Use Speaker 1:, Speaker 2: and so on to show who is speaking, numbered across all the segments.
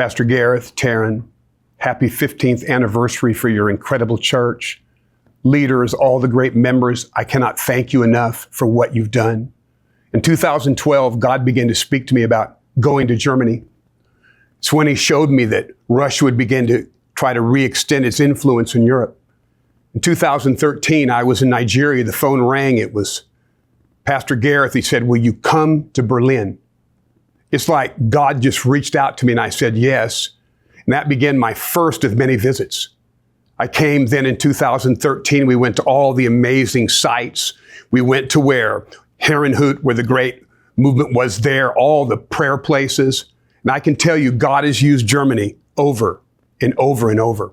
Speaker 1: Pastor Gareth, Taryn, happy 15th anniversary for your incredible church. Leaders, all the great members, I cannot thank you enough for what you've done. In 2012, God began to speak to me about going to Germany. It's when he showed me that Russia would begin to try to re-extend its influence in Europe. In 2013, I was in Nigeria. The phone rang. It was Pastor Gareth. He said, will you come to Berlin? It's like God just reached out to me and I said, yes. And that began my first of many visits. I came then in 2013. We went to all the amazing sites. We went to where Herrenhut, where the great movement was there, all the prayer places. And I can tell you, God has used Germany over and over and over.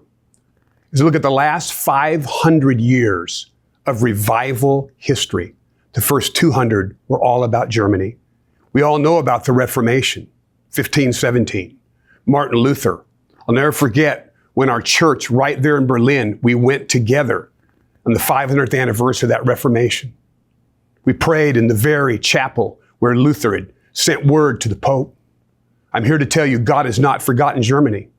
Speaker 1: As you look at the last 500 years of revival history, the first 200 were all about Germany. We all know about the Reformation, 1517, Martin Luther. I'll never forget when our church right there in Berlin, we went together on the 500th anniversary of that Reformation. We prayed in the very chapel where Luther had sent word to the Pope. I'm here to tell you, God has not forgotten Germany.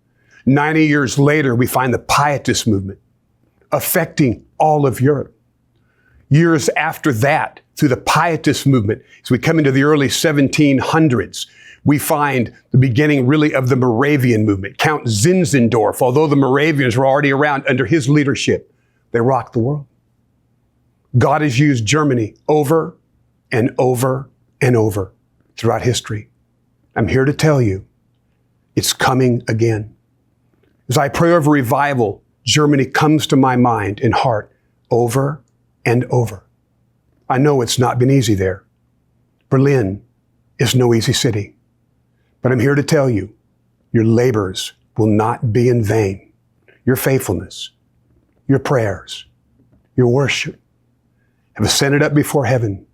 Speaker 1: 90 years later, we find the Pietist movement affecting all of Europe. Years after that, through the Pietist movement, as we come into the early 1700s, we find the beginning really of the Moravian movement. Count Zinzendorf, although the Moravians were already around under his leadership, they rocked the world. God has used Germany over and over and over throughout history. I'm here to tell you, it's coming again. As I pray over revival, Germany comes to my mind and heart over and over. I know it's not been easy there. Berlin is no easy city. But I'm here to tell you, your labors will not be in vain. Your faithfulness, your prayers, your worship have ascended up before heaven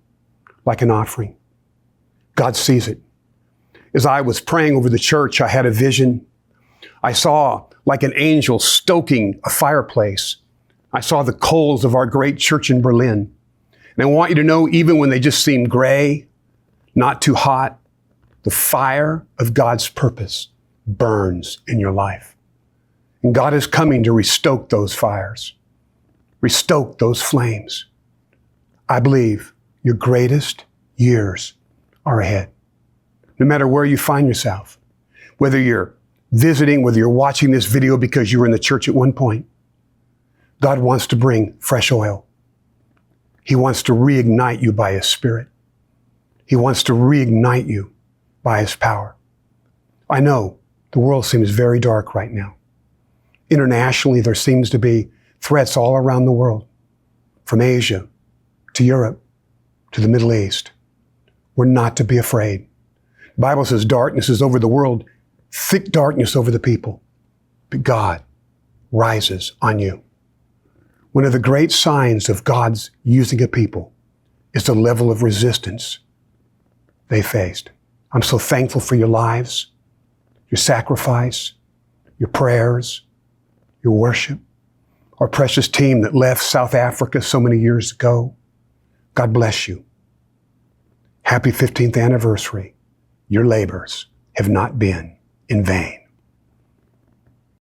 Speaker 1: like an offering. God sees it. As I was praying over the church, I had a vision. I saw like an angel stoking a fireplace. I saw the coals of our great church in Berlin. And I want you to know, even when they just seem gray, not too hot, the fire of God's purpose burns in your life. And God is coming to restoke those fires, restoke those flames. I believe your greatest years are ahead. No matter where you find yourself, whether you're visiting, whether you're watching this video because you were in the church at one point, God wants to bring fresh oil. He wants to reignite you by His Spirit. He wants to reignite you by His power. I know the world seems very dark right now. Internationally, there seems to be threats all around the world, from Asia to Europe to the Middle East. We're not to be afraid. The Bible says darkness is over the world, thick darkness over the people, but God rises on you. One of the great signs of God's using a people is the level of resistance they faced. I'm so thankful for your lives, your sacrifice, your prayers, your worship. Our precious team that left South Africa so many years ago, God bless you. Happy 15th anniversary. Your labors have not been in vain.